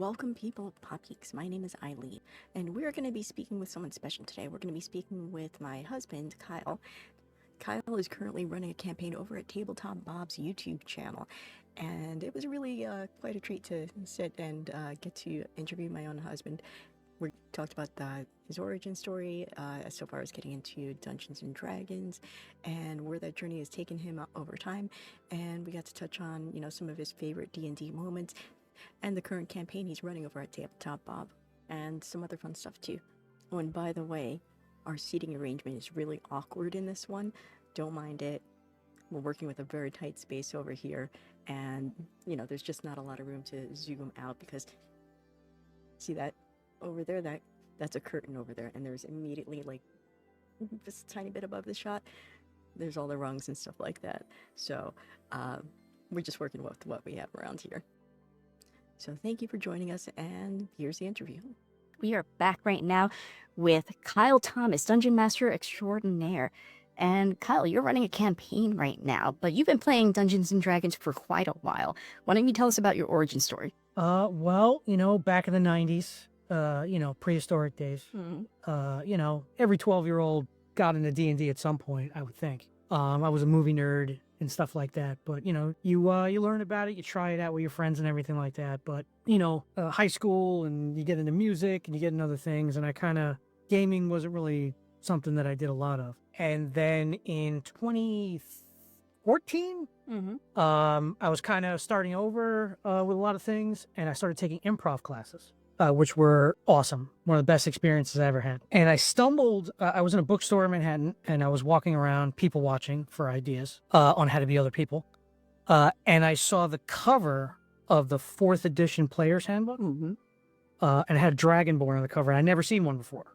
Welcome people of PopGeeks. My name is Eileen, and we're going to be speaking with someone special today. We're going to be speaking with my husband, Kyle. Kyle is currently running a campaign over at Tabletop Bob's YouTube channel, and it was really quite a treat to sit and get to interview my own husband. We talked about his origin story, so far as getting into Dungeons and Dragons, and where that journey has taken him over time. And we got to touch on, some of his favorite D&D moments, and the current campaign he's running over at Tabletop Bob, and some other fun stuff too. Oh, and by the way, our seating arrangement is really awkward in this one. Don't mind it. We're working with a very tight space over here, and there's just not a lot of room to zoom out, because see that over there, that's a curtain over there, and there's immediately, like, just a tiny bit above the shot, there's all the rungs and stuff like that. So we're just working with what we have around here. So thank you for joining us, and here's the interview. We are back right now with Kyle Thomas, Dungeon Master Extraordinaire. And Kyle, you're running a campaign right now, but you've been playing Dungeons and Dragons for quite a while. Why don't you tell us about your origin story? Well, back in the 90s, prehistoric days, every 12-year-old got into D&D at some point, I would think. I was a movie nerd and stuff like that, but you learn about it, you try it out with your friends and everything like that. But high school, and you get into music and you get into other things, and gaming wasn't really something that I did a lot of. And then in 2014, I was kind of starting over with a lot of things, and I started taking improv classes, which were awesome. One of the best experiences I ever had. And I stumbled, I was in a bookstore in Manhattan, and I was walking around people watching for ideas on how to be other people. And I saw the cover of the 4th edition Player's Handbook, and it had a Dragonborn on the cover, and I'd never seen one before.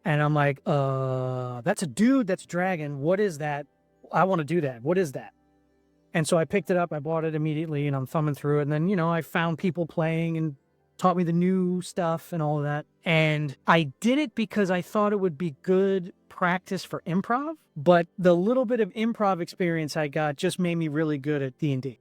And I'm like, that's a dude, that's a dragon. What is that? I want to do that. What is that? And so I picked it up, I bought it immediately, and I'm thumbing through it. And then, I found people playing and taught me the new stuff and all of that. And I did it because I thought it would be good practice for improv. But the little bit of improv experience I got just made me really good at D&D.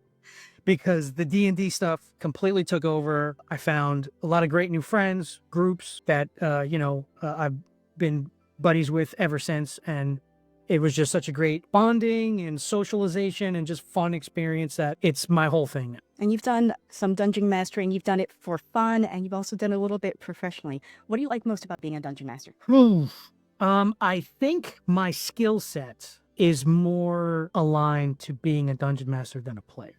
Because the D&D stuff completely took over. I found a lot of great new friends, groups that, I've been buddies with ever since. And it was just such a great bonding and socialization and just fun experience that it's my whole thing now. And you've done some dungeon mastering, you've done it for fun, and you've also done a little bit professionally. What do you like most about being a dungeon master? I think my skill set is more aligned to being a dungeon master than a player.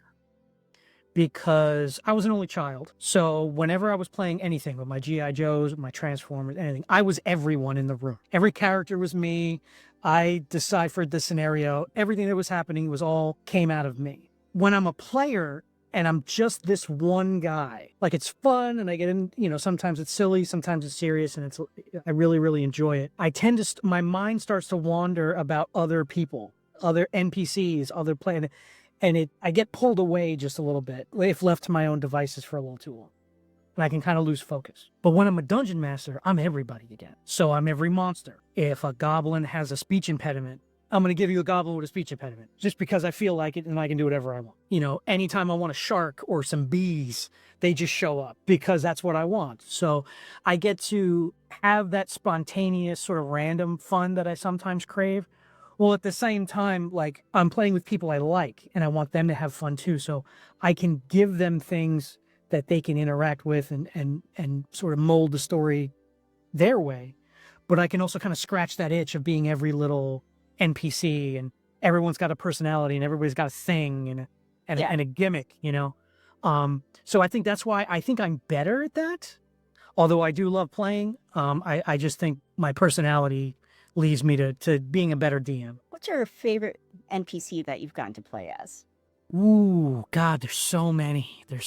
Because I was an only child. So whenever I was playing anything with my G.I. Joes, my Transformers, anything, I was everyone in the room. Every character was me. I deciphered the scenario. Everything that was happening came out of me. When I'm a player and I'm just this one guy, like, it's fun and I get in, sometimes it's silly, sometimes it's serious, and I really, really enjoy it. I tend to, my mind starts to wander about other people, other NPCs, other players. And I get pulled away just a little bit if left to my own devices for a little too long. And I can kind of lose focus. But when I'm a dungeon master, I'm everybody again. So I'm every monster. If a goblin has a speech impediment, I'm going to give you a goblin with a speech impediment just because I feel like it and I can do whatever I want. Anytime I want a shark or some bees, they just show up because that's what I want. So I get to have that spontaneous sort of random fun that I sometimes crave. Well, at the same time, like, I'm playing with people I like, and I want them to have fun too. So I can give them things that they can interact with and sort of mold the story their way. But I can also kind of scratch that itch of being every little NPC, and everyone's got a personality, and everybody's got a thing and a gimmick, So I think that's why I think I'm better at that. Although I do love playing, I just think my personality leads me to being a better DM. What's your favorite NPC that you've gotten to play as? Ooh, God, there's so many. There's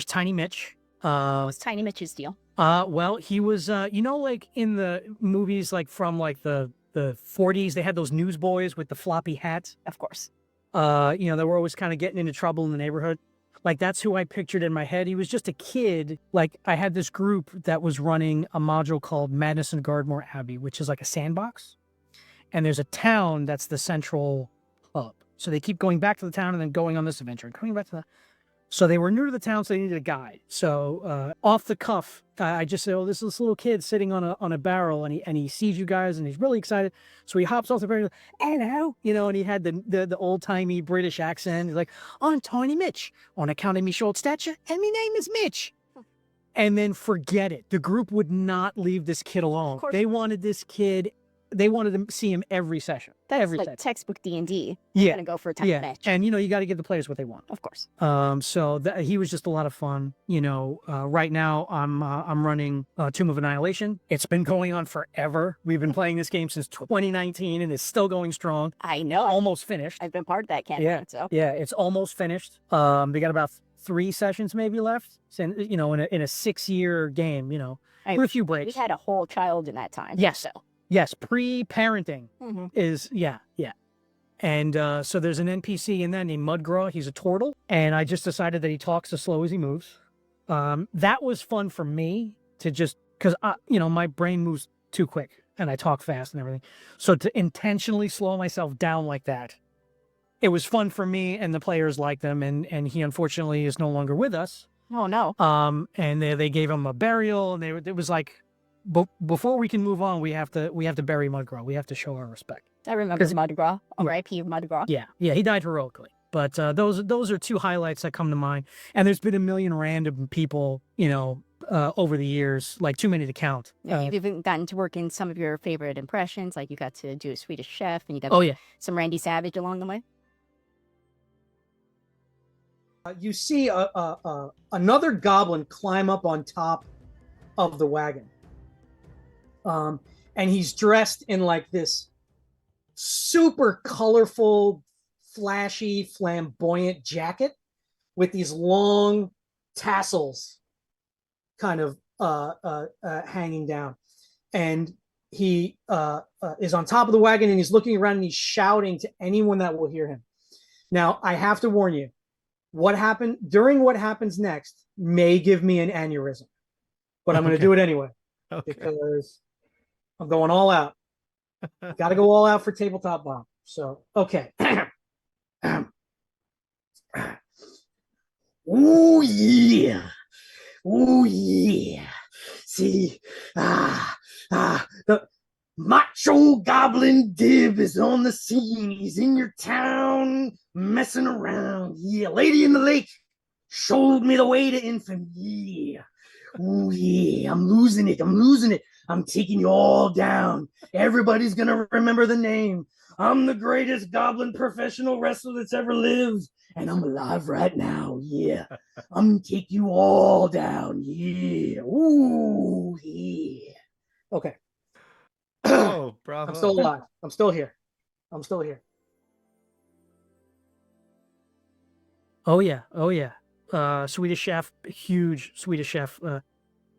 Tiny Mitch. What's Tiny Mitch's deal? Well, he was, like in the movies, like from like the 40s, they had those newsboys with the floppy hats. Of course. They were always kind of getting into trouble in the neighborhood. Like, that's who I pictured in my head. He was just a kid. Like, I had this group that was running a module called Madness in Gardmore Abbey, which is like a sandbox. And there's a town that's the central hub. So they keep going back to the town and then going on this adventure, coming back to So they were new to the town, so they needed a guide. So off the cuff, I just said, "Oh, this little kid sitting on a barrel, and he sees you guys, and he's really excited." So he hops off the barrel, "Hello," and he had the old timey British accent. He's like, "I'm Tiny Mitch, on account of me short stature, and my name is Mitch." And then forget it. The group would not leave this kid alone. They wanted this kid. They wanted to see him every session. That's like textbook D&D. Yeah. Gonna go for a Tiny Mitch. And you got to give the players what they want. Of course. So he was just a lot of fun. Right now I'm running Tomb of Annihilation. It's been going on forever. We've been playing this game since 2019, and it's still going strong. I know. Almost finished. I've been part of that campaign. Yeah, it's almost finished. They got about 3 sessions maybe left. In a 6-year game. With a few breaks. We had a whole child in that time. Yes. So. Yes, pre-parenting is, yeah. And so there's an NPC in that named Mudgraw. He's a turtle. And I just decided that he talks as slow as he moves. That was fun for me to just, because, my brain moves too quick and I talk fast and everything. So to intentionally slow myself down like that, it was fun for me, and the players liked them. And he unfortunately is no longer with us. Oh, no. And they gave him a burial, and it was like, before we can move on, we have to bury Mudgraw. We have to show our respect. I remember Mudgraw. R.I.P. Mudgraw. Yeah, he died heroically. But those are 2 highlights that come to mind. And there's been a million random people, over the years, like too many to count. You've even gotten to work in some of your favorite impressions, like you got to do a Swedish chef, and you got some Randy Savage along the way. You see another goblin climb up on top of the wagon. And he's dressed in like this super colorful, flashy, flamboyant jacket with these long tassels kind of hanging down. And he is on top of the wagon, and he's looking around, and he's shouting to anyone that will hear him. Now, I have to warn you, what happens next may give me an aneurysm, but I'm going to do it anyway. Because I'm going all out. Got to go all out for Tabletop Bob. So, okay. Oh, yeah. Oh, yeah. See, the macho goblin Dib is on the scene. He's in your town messing around. Yeah, Lady in the Lake showed me the way to infamy. Yeah. Oh, yeah, I'm losing it. I'm taking you all down. Everybody's going to remember the name. I'm the greatest goblin professional wrestler that's ever lived. And I'm alive right now. Yeah. I'm going to take you all down. Yeah. Ooh, yeah. Okay. Oh, bravo. I'm still alive. I'm still here. Oh, yeah. Swedish chef, huge Swedish chef.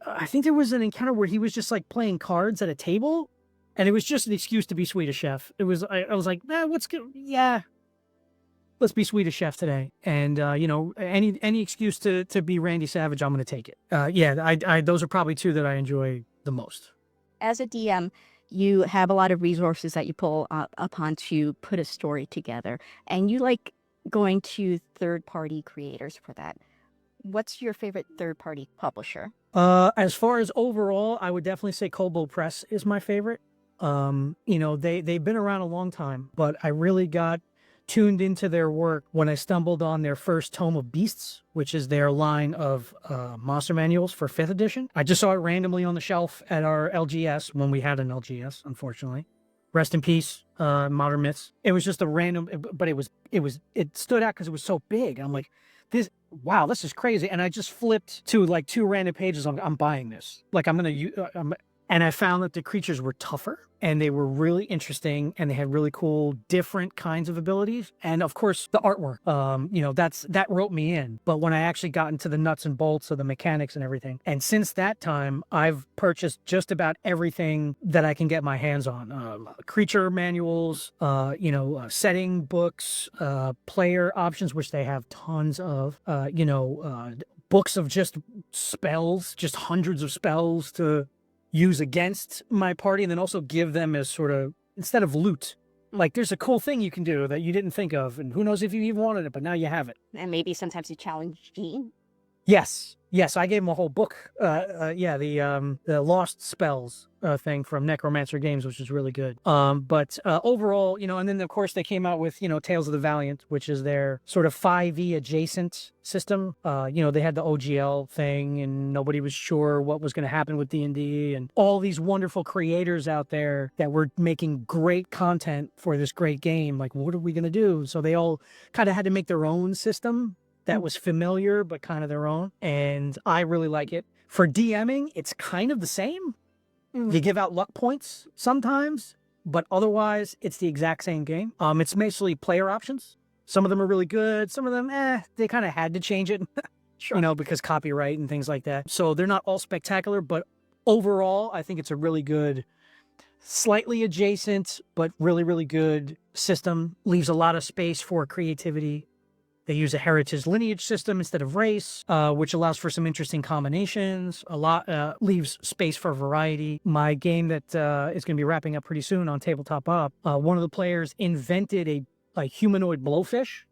I think there was an encounter where he was just like playing cards at a table, and it was just an excuse to be Swedish chef. It was, I was like, what's good? Yeah, let's be Swedish chef today. And, any excuse to be Randy Savage, I'm going to take it. I those are probably 2 that I enjoy the most. As a DM, you have a lot of resources that you pull upon to put a story together, and you like going to third-party creators for that. What's your favorite third-party publisher? As far as overall, I would definitely say Kobold Press is my favorite. They've been around a long time, but I really got tuned into their work when I stumbled on their first Tome of Beasts, which is their line of monster manuals for 5th edition. I just saw it randomly on the shelf at our LGS when we had an LGS, unfortunately. Rest in peace, Modern Myths. It was just a random, but it stood out because it was so big. I'm like, this is crazy. And I just flipped to like 2 random pages. I'm buying this. Like and I found that the creatures were tougher, and they were really interesting, and they had really cool, different kinds of abilities. And of course, the artwork, that wrote me in. But when I actually got into the nuts and bolts of the mechanics and everything, and since that time, I've purchased just about everything that I can get my hands on. Creature manuals, setting books, player options, which they have tons of, books of just spells, just hundreds of spells to use against my party, and then also give them as sort of, instead of loot, Like there's a cool thing you can do that you didn't think of, and who knows if you even wanted it, but now you have it. And maybe sometimes you challenge Gene. Yes, I gave him a whole book. The Lost Spells thing from Necromancer Games, which is really good. But overall, and then of course they came out with Tales of the Valiant, which is their sort of 5e adjacent system. They had the OGL thing, and nobody was sure what was going to happen with D&D, and all these wonderful creators out there that were making great content for this great game. Like, what are we going to do? So they all kind of had to make their own system that was familiar, but kind of their own. And I really like it. For DMing, it's kind of the same. You give out luck points sometimes, but otherwise it's the exact same game. It's mostly player options. Some of them are really good. Some of them, they kind of had to change it, because copyright and things like that. So they're not all spectacular, but overall, I think it's a really good, slightly adjacent, but really, really good system. Leaves a lot of space for creativity. They use a heritage lineage system instead of race, which allows for some interesting combinations. A lot leaves space for variety. My game that is going to be wrapping up pretty soon on Tabletop Up, one of the players invented a humanoid blowfish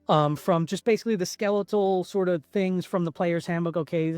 from just basically the skeletal sort of things from the player's handbook. Okay,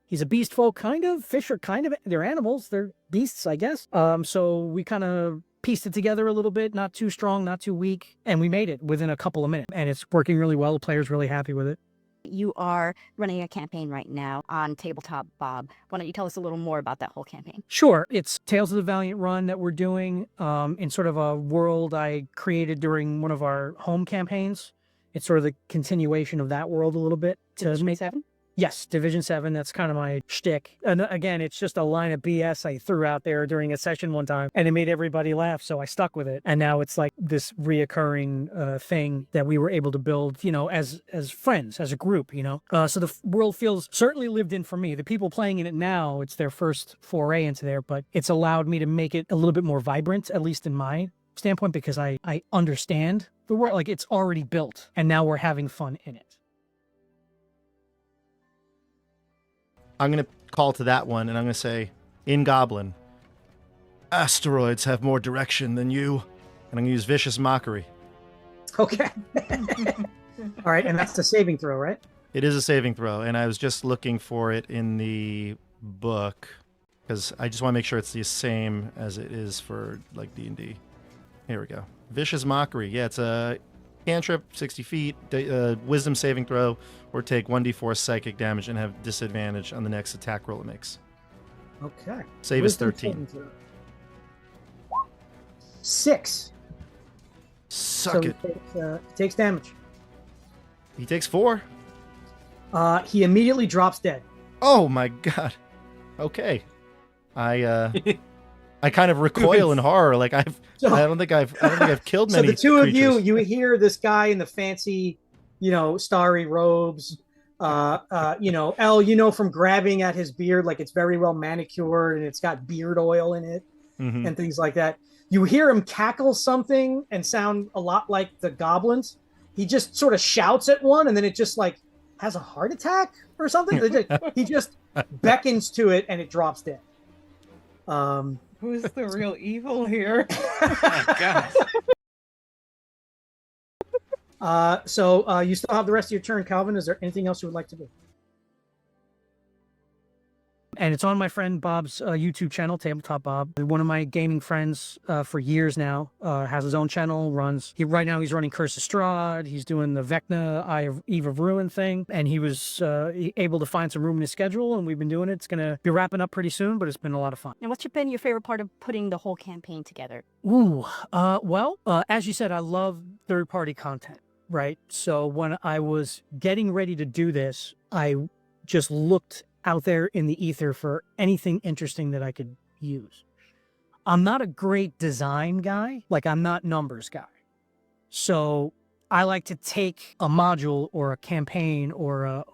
he's a beast folk, kind of. Fish are kind of, they're animals. They're beasts, I guess. So we kind of pieced it together a little bit, not too strong, not too weak, and we made it within a couple of minutes, and it's working really well. The player's really happy with it. You are running a campaign right now on Tabletop, Bob. Why don't you tell us a little more about that whole campaign? Sure. It's Tales of the Valiant run that we're doing in sort of a world I created during one of our home campaigns. It's sort of the continuation of that world a little bit. Division 7? Yes, Division 7. That's kind of my shtick. And again, it's just a line of BS I threw out there during a session one time, and it made everybody laugh, so I stuck with it. And now it's like this reoccurring thing that we were able to build, as friends, as a group, So the world feels certainly lived in for me. The people playing in it now, it's their first foray into there, but it's allowed me to make it a little bit more vibrant, at least in my standpoint, because I understand the world. Like, it's already built, and now we're having fun in it. I'm going to call to that one, and I'm going to say, in Goblin, asteroids have more direction than you. And I'm going to use Vicious Mockery. Okay. All right, and that's the saving throw, right? It is a saving throw, and I was just looking for it in the book, because I just want to make sure it's the same as it is for, like, D&D. Here we go. Vicious Mockery. Yeah, it's a cantrip, 60 feet, wisdom saving throw, or take 1d4 psychic damage and have disadvantage on the next attack roll it makes. Okay. Save is 13. 6. Suck it. He takes damage. He takes 4. He immediately drops dead. Oh my god. Okay. I kind of recoil in horror. Like I don't think I've killed many. So the two creatures. of you hear this guy in the fancy, starry robes. L, from grabbing at his beard, like it's very well manicured and it's got beard oil in it and things like that. You hear him cackle something and sound a lot like the goblins. He just sort of shouts at one, and then it just like has a heart attack or something. He just beckons to it, and it drops dead. Who's the real evil here? Oh, God. So you still have the rest of your turn, Calvin. Is there anything else you would like to do? And it's on my friend Bob's YouTube channel, Tabletop Bob. One of my gaming friends for years now has his own channel, right now he's running Curse of Strahd. He's doing the Vecna, Eve of Ruin thing. And he was able to find some room in his schedule, and we've been doing it. It's going to be wrapping up pretty soon, but it's been a lot of fun. And what's been your favorite part of putting the whole campaign together? Well, as you said, I love third-party content, right? So when I was getting ready to do this, I just looked out there in the ether for anything interesting that I could use. I'm not a great design guy. Like, I'm not numbers guy. So I like to take a module or a campaign or a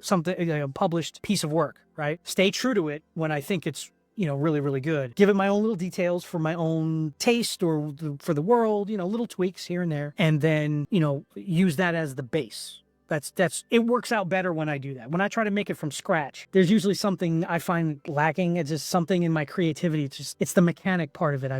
something, a published piece of work, right? Stay true to it when I think it's, really, really good. Give it my own little details for my own taste or for the world, little tweaks here and there. And then, use that as the base. It works out better when I do that. When I try to make it from scratch, there's usually something I find lacking. It's just something in my creativity. It's the mechanic part of it.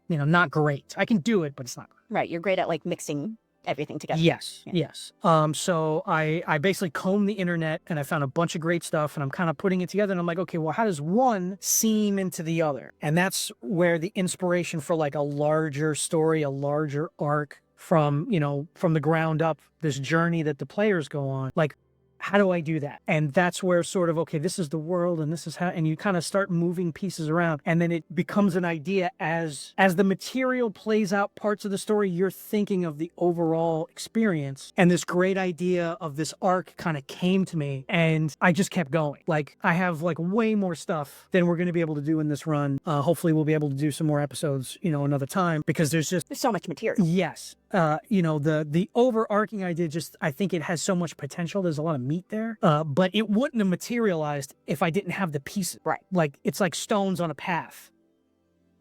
not great. I can do it, but it's not great. Right. You're great at like mixing everything together. Yes, Yeah. yes. So I basically combed the internet and I found a bunch of great stuff and I'm kind of putting it together and I'm like, okay, well, how does one seam into the other? And that's where the inspiration for like a larger story, a larger arc from the ground up, this journey that the players go on, like, how do I do that? And that's where sort of, okay, this is the world and this is how, and you kind of start moving pieces around and then it becomes an idea as the material plays out parts of the story, you're thinking of the overall experience. And this great idea of this arc kind of came to me and I just kept going. Like I have like way more stuff than we're going to be able to do in this run. Hopefully we'll be able to do some more episodes, another time because there's so much material. Yes. The overarching idea, I think it has so much potential. There's a lot of meat there, but it wouldn't have materialized if I didn't have the pieces. Right. Like it's like stones on a path.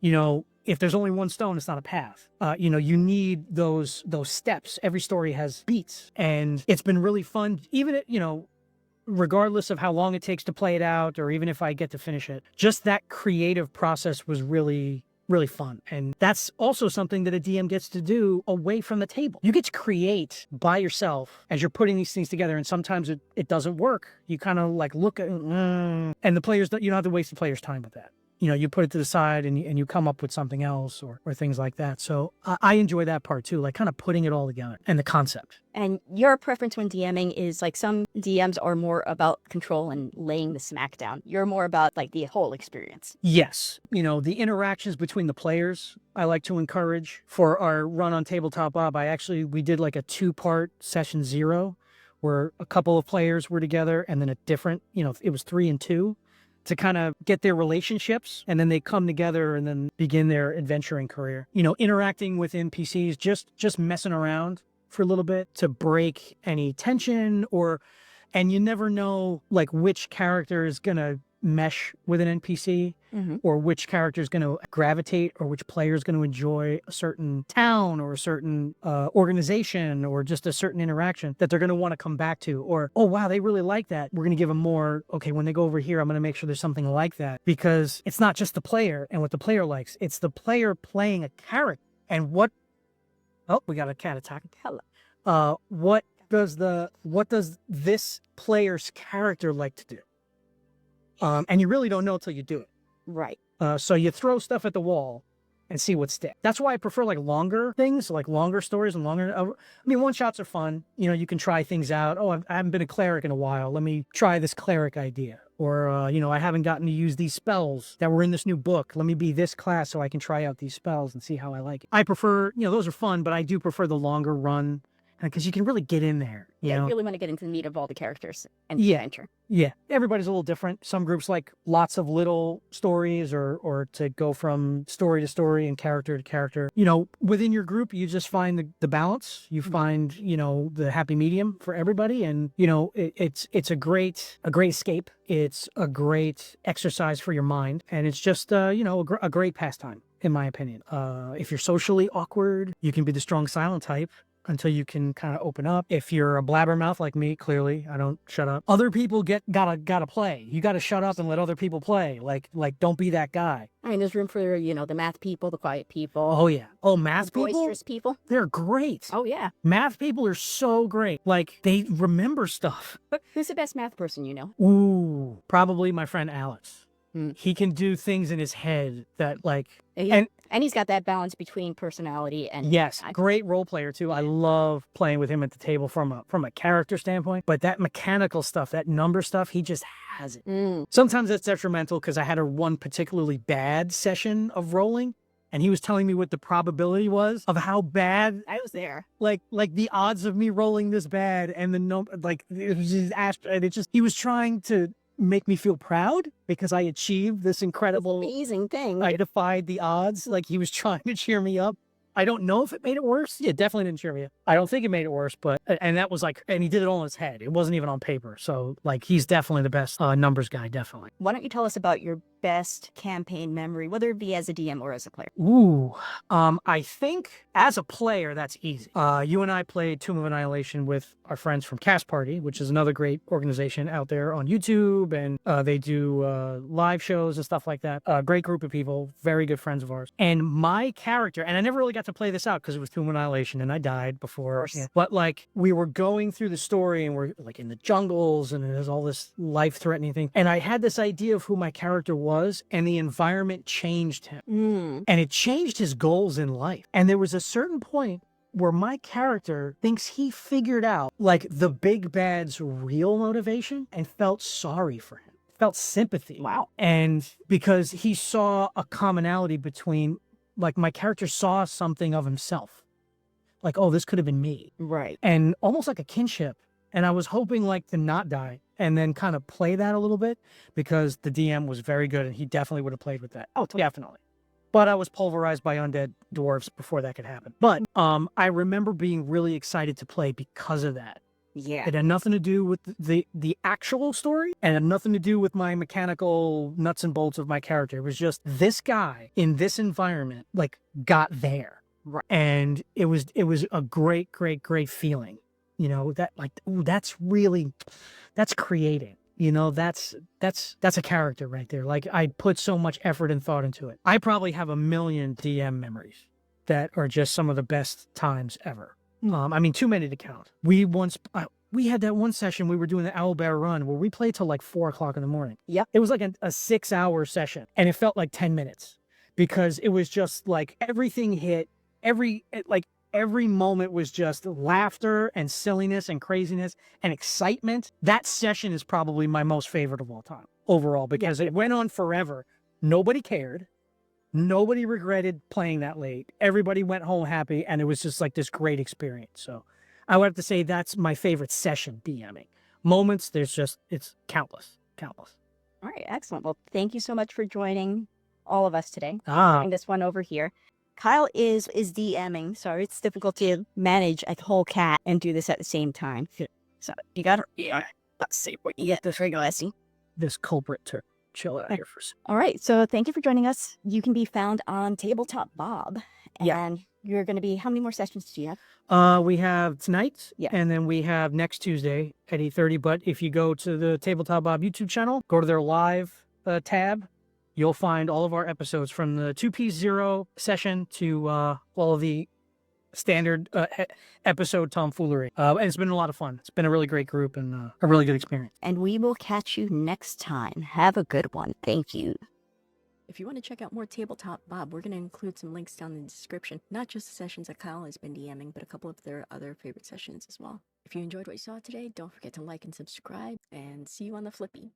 If there's only one stone, it's not a path. You need those steps. Every story has beats and it's been really fun. Even regardless of how long it takes to play it out, or even if I get to finish it, just that creative process was really fun. And that's also something that a DM gets to do away from the table. You get to create by yourself as you're putting these things together. And sometimes it doesn't work. You kind of like look at, and the players, you don't have to waste the players' time with that. You put it to the side and you come up with something else or things like that. So I enjoy that part too, like kind of putting it all together and the concept. And your preference when DMing is like some DMs are more about control and laying the smack down. You're more about like the whole experience. Yes. The interactions between the players, I like to encourage. For our run on Tabletop Bob, we did like a 2-part session 0 where a couple of players were together and then a different, it was 3 and 2. To kind of get their relationships and then they come together and then begin their adventuring career. Interacting with NPCs, just messing around for a little bit to break any tension and you never know like which character is going to mesh with an NPC or which character is going to gravitate or which player is going to enjoy a certain town or a certain organization or just a certain interaction that they're going to want to come back to, or, oh, wow, they really like that. We're going to give them more. Okay, when they go over here, I'm going to make sure there's something like that, because it's not just the player and what the player likes. It's the player playing a character and we got a cat attacking. Hello. What does this player's character like to do? And you really don't know until you do it. Right. So you throw stuff at the wall and see what sticks. That's why I prefer like longer things, like longer stories and longer. One-shots are fun. You can try things out. Oh, I haven't been a cleric in a while. Let me try this cleric idea. Or, I haven't gotten to use these spells that were in this new book. Let me be this class so I can try out these spells and see how I like it. I prefer, those are fun, but I do prefer the longer run because you can really get in there. You really want to get into the meat of all the characters and adventure. Yeah, everybody's a little different. Some groups like lots of little stories or to go from story to story and character to character. Within your group, you just find the balance. You find, the happy medium for everybody. And, it's a great escape. It's a great exercise for your mind. And it's just, a great pastime, in my opinion. If you're socially awkward, you can be the strong silent type until you can kind of open up. If you're a blabbermouth like me, clearly, I don't shut up. Other people gotta play. You gotta shut up and let other people play. Like don't be that guy. There's room for, the math people, the quiet people. Oh, yeah. Oh, math people? Boisterous people. They're great. Oh, yeah. Math people are so great. Like, they remember stuff. Who's the best math person you know? Ooh, probably my friend Alex. He can do things in his head that and he's got that balance between personality and yes, great role player too. I love playing with him at the table from a character standpoint, but that mechanical stuff, that number stuff, he just has it. Sometimes it's detrimental because I had one particularly bad session of rolling and he was telling me what the probability was of how bad I was there. Like the odds of me rolling this bad and the number, it was just he was trying to make me feel proud because I achieved this incredible amazing thing. I defied the odds. Like he was trying to cheer me up. I don't know if it made it worse. Yeah, definitely didn't cheer me up. I don't think it made it worse, but and that was like, and he did it all in his head. It wasn't even on paper. So like, he's definitely the best numbers guy, definitely. Why don't you tell us about your best campaign memory, whether it be as a DM or as a player? Ooh, I think as a player, that's easy. You and I played Tomb of Annihilation with our friends from Cast Party, which is another great organization out there on YouTube, and they do live shows and stuff like that. Great group of people, very good friends of ours. And my character, and I never really got to play this out because it was Tomb of Annihilation, and I died before. Yeah. But like, we were going through the story, and we're like in the jungles, and there's all this life-threatening thing. And I had this idea of who my character was, and the environment changed him. And it changed his goals in life. And there was a certain point where my character thinks he figured out like the big bad's real motivation and felt sorry for him, felt sympathy. Wow. And because he saw a commonality between, like, my character saw something of himself. Like, oh, this could have been me. Right. And almost like a kinship. And I was hoping like to not die and then kind of play that a little bit because the DM was very good and he definitely would have played with that. Oh, definitely. But I was pulverized by undead dwarves before that could happen. But I remember being really excited to play because of that. Yeah. It had nothing to do with the actual story and had nothing to do with my mechanical nuts and bolts of my character. It was just this guy in this environment, like, got there. Right. And it was a great, great, great feeling. You know, that like, ooh, that's creating. You know, that's a character right there. Like, I put so much effort and thought into it. I probably have a million DM memories that are just some of the best times ever. I mean, too many to count. We had that one session, we were doing the Owlbear Run where we played till like 4 o'clock in the morning. Yep. It was like a 6-hour session and it felt like 10 minutes because it was just like everything hit, every moment was just laughter and silliness and craziness and excitement. That session is probably my most favorite of all time overall because it went on forever. Nobody cared. Nobody regretted playing that late. Everybody went home happy and it was just like this great experience. So I would have to say that's my favorite session DMing. Moments, it's countless. All right, excellent. Well, thank you so much for joining all of us today. Ah, This one over here. Kyle is DMing, so it's difficult to manage a whole cat and do this at the same time. So you gotta, let's see what you get this regular. this culprit to chill out here for a second. All right, so thank you for joining us. You can be found on Tabletop Bob. And you're going to be, how many more sessions do you have? We have tonight, Yeah. and then we have next Tuesday at 8:30. But if you go to the Tabletop Bob YouTube channel, go to their live tab, you'll find all of our episodes from the 2P0 session to all of the standard episode tomfoolery. And it's been a lot of fun. It's been a really great group and a really good experience. And we will catch you next time. Have a good one. Thank you. If you want to check out more Tabletop Bob, we're going to include some links down in the description. Not just the sessions that Kyle has been DMing, but a couple of their other favorite sessions as well. If you enjoyed what you saw today, don't forget to like and subscribe, and see you on the flippy.